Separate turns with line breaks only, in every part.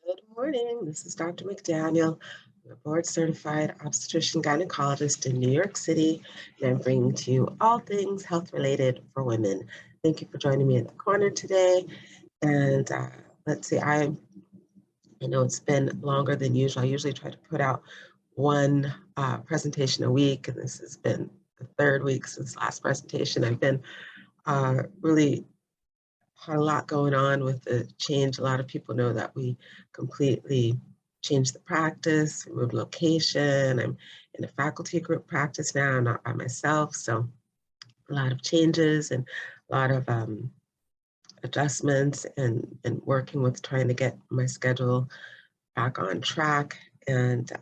Good morning. This is Dr. McDaniel. I'm a board certified obstetrician gynecologist in New York City, and I'm bringing to you all things health related for women. Thank you for joining me in the corner today. And let's see, I know it's been longer than usual. I usually try to put out one presentation a week, and this has been the third week since last presentation. I've been really had a lot going on with the change. A lot of people know that we completely changed the practice, moved location. I'm in a faculty group practice now, I'm not by myself. So a lot of changes and a lot of adjustments and working with trying to get my schedule back on track. And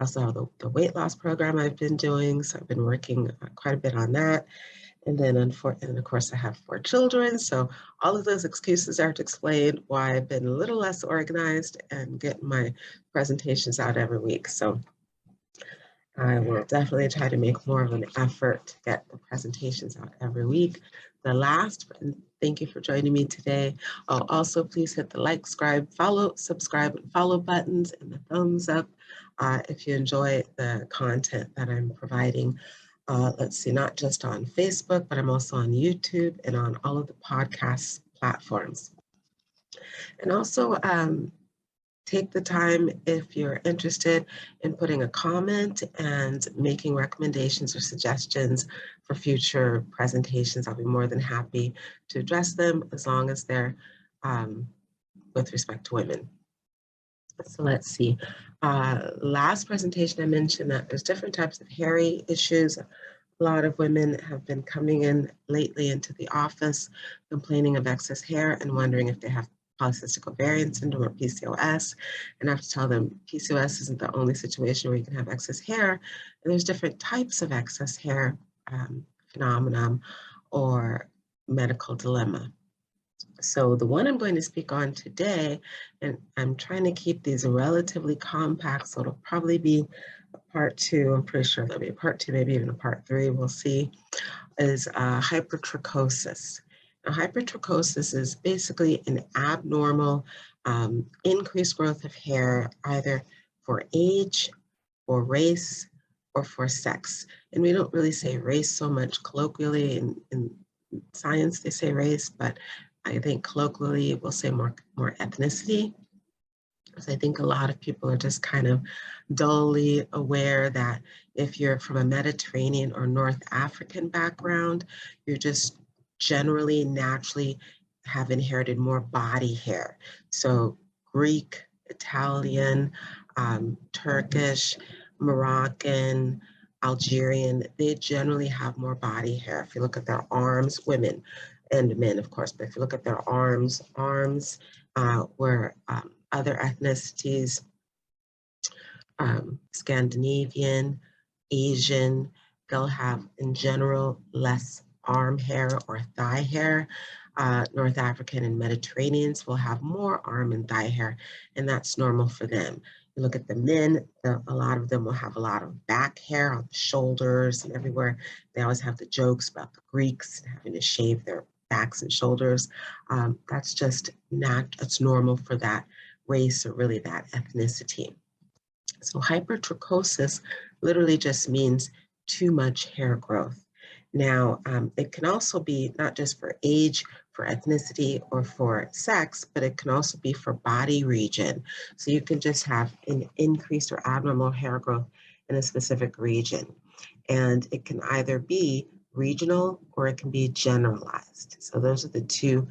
also have the weight loss program I've been doing. So I've been working quite a bit on that. And then, of course, I have 4 children. So all of those excuses are to explain why I've been a little less organized and getting my presentations out every week. So I will definitely try to make more of an effort to get the presentations out every week. And thank you for joining me today. Also, please hit the like, subscribe, and follow buttons and the thumbs up if you enjoy the content that I'm providing. Let's see, not just on Facebook, but I'm also on YouTube and on all of the podcast platforms. And also take the time if you're interested in putting a comment and making recommendations or suggestions for future presentations. I'll be more than happy to address them as long as they're with respect to women. So let's see. Last presentation I mentioned that there's different types of hairy issues. A lot of women have been coming in lately into the office complaining of excess hair and wondering if they have polycystic ovarian syndrome or PCOS. And I have to tell them PCOS isn't the only situation where you can have excess hair. And there's different types of excess hair phenomenon or medical dilemma. So the one I'm going to speak on today, and I'm trying to keep these relatively compact, so it'll probably be a part 2. I'm pretty sure there'll be a part 2, maybe even a part 3, we'll see, is hypertrichosis. Now, hypertrichosis is basically an abnormal increased growth of hair, either for age or race or for sex. And we don't really say race so much colloquially. In science, they say race, but I think colloquially we'll say more ethnicity. Because I think a lot of people are just kind of dully aware that if you're from a Mediterranean or North African background, you're just generally naturally have inherited more body hair. So Greek, Italian, Turkish, Moroccan, Algerian, they generally have more body hair. If you look at their arms, women and men, of course, but if you look at their arms where other ethnicities, Scandinavian, Asian, they'll have in general less arm hair or thigh hair. North African and Mediterraneans will have more arm and thigh hair, and that's normal for them. You look at the men, a lot of them will have a lot of back hair on the shoulders and everywhere. They always have the jokes about the Greeks having to shave their backs and shoulders. That's just it's normal for that race or really that ethnicity. So hypertrichosis literally just means too much hair growth. Now, it can also be not just for age, for ethnicity, or for sex, but it can also be for body region. So you can just have an increased or abnormal hair growth in a specific region. And it can either be regional or it can be generalized. So those are the two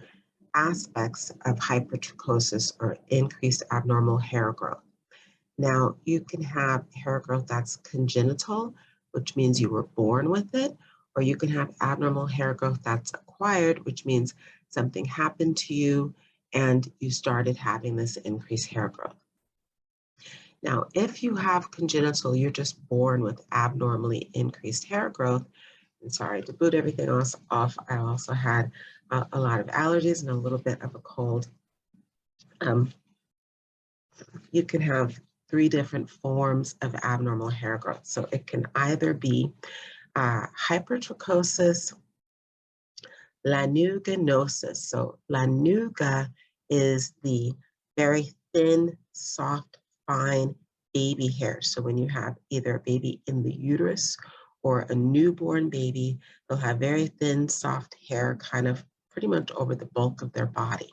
aspects of hypertrichosis or increased abnormal hair growth. Now, you can have hair growth that's congenital, which means you were born with it, or you can have abnormal hair growth that's acquired, which means something happened to you and you started having this increased hair growth. Now, if you have congenital, you're just born with abnormally increased hair growth. And sorry, to boot everything else off, I also had a lot of allergies and a little bit of a cold. You can have 3 different forms of abnormal hair growth. So it can either be hypertrichosis, lanuginosis. So lanuga is the very thin, soft, fine baby hair. So when you have either a baby in the uterus or a newborn baby, they'll have very thin, soft hair kind of pretty much over the bulk of their body.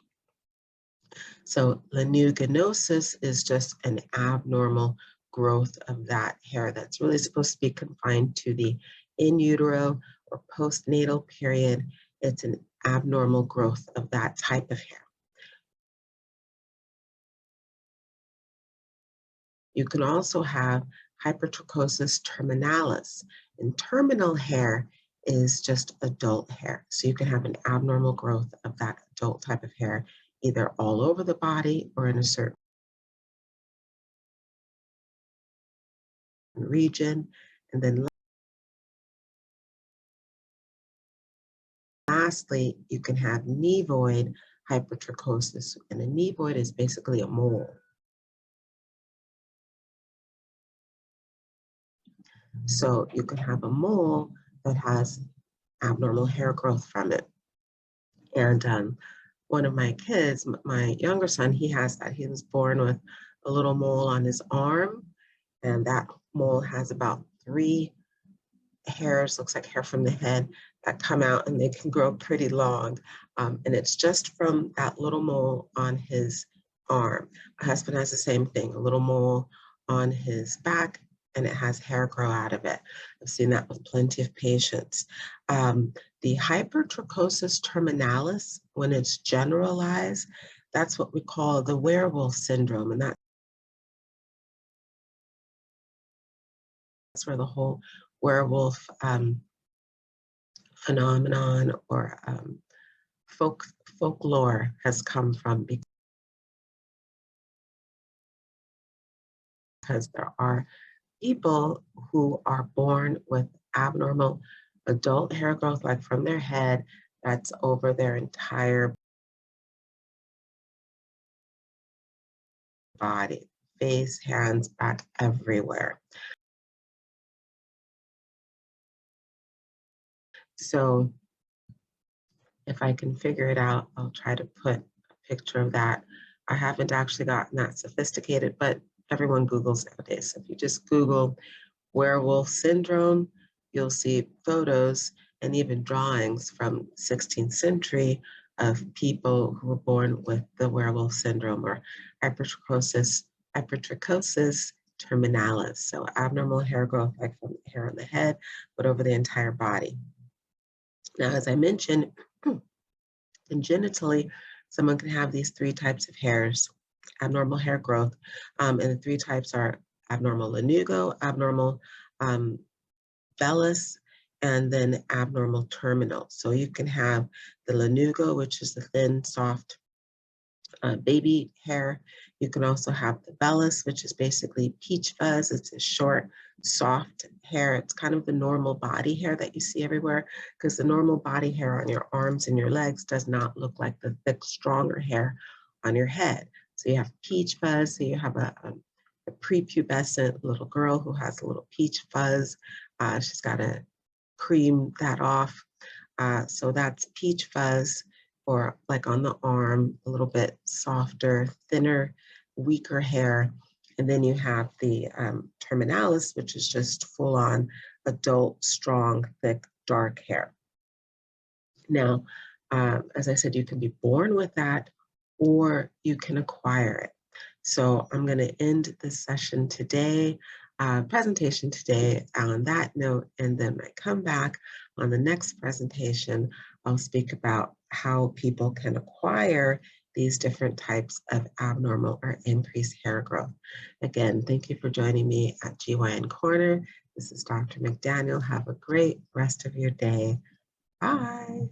So lanuginosis is just an abnormal growth of that hair that's really supposed to be confined to the in utero or postnatal period. It's an abnormal growth of that type of hair. You can also have hypertrichosis terminalis, and terminal hair is just adult hair. So you can have an abnormal growth of that adult type of hair, either all over the body or in a certain region. And then lastly, you can have nevoid hypertrichosis, and a nevoid is basically a mole. So you can have a mole that has abnormal hair growth from it. And one of my kids, my younger son, he has that. He was born with a little mole on his arm, and that mole has about 3 hairs, looks like hair from the head, that come out, and they can grow pretty long. And it's just from that little mole on his arm. My husband has the same thing, a little mole on his back, and it has hair grow out of it. I've seen that with plenty of patients. The hypertrichosis terminalis, when it's generalized, that's what we call the werewolf syndrome, and that's where the whole werewolf phenomenon or folklore has come from, because there are people who are born with abnormal adult hair growth, like from their head, that's over their entire body, face, hands, back, everywhere. So if I can figure it out, I'll try to put a picture of that. I haven't actually gotten that sophisticated, but everyone Googles nowadays. So if you just Google werewolf syndrome, you'll see photos and even drawings from 16th century of people who were born with the werewolf syndrome or hypertrichosis terminalis. So abnormal hair growth, like from hair on the head, but over the entire body. Now, as I mentioned, congenitally, someone can have these 3 types of hairs, abnormal hair growth, and the 3 types are abnormal lanugo, abnormal vellus, and then abnormal terminal. So you can have the lanugo, which is the thin, soft baby hair. You can also have the vellus, which is basically peach fuzz. It's a short, soft hair. It's kind of the normal body hair that you see everywhere, because the normal body hair on your arms and your legs does not look like the thick, stronger hair on your head. So you have peach fuzz. So you have a prepubescent little girl who has a little peach fuzz. She's got to cream that off. So that's peach fuzz, or like on the arm, a little bit softer, thinner, weaker hair. And then you have the terminalis, which is just full on adult, strong, thick, dark hair. Now, as I said, you can be born with that or you can acquire it. So I'm going to end this session today, presentation today on that note, and then when I come back on the next presentation, I'll speak about how people can acquire these different types of abnormal or increased hair growth. Again, thank you for joining me at GYN Corner. This is Dr. McDaniel. Have a great rest of your day. Bye.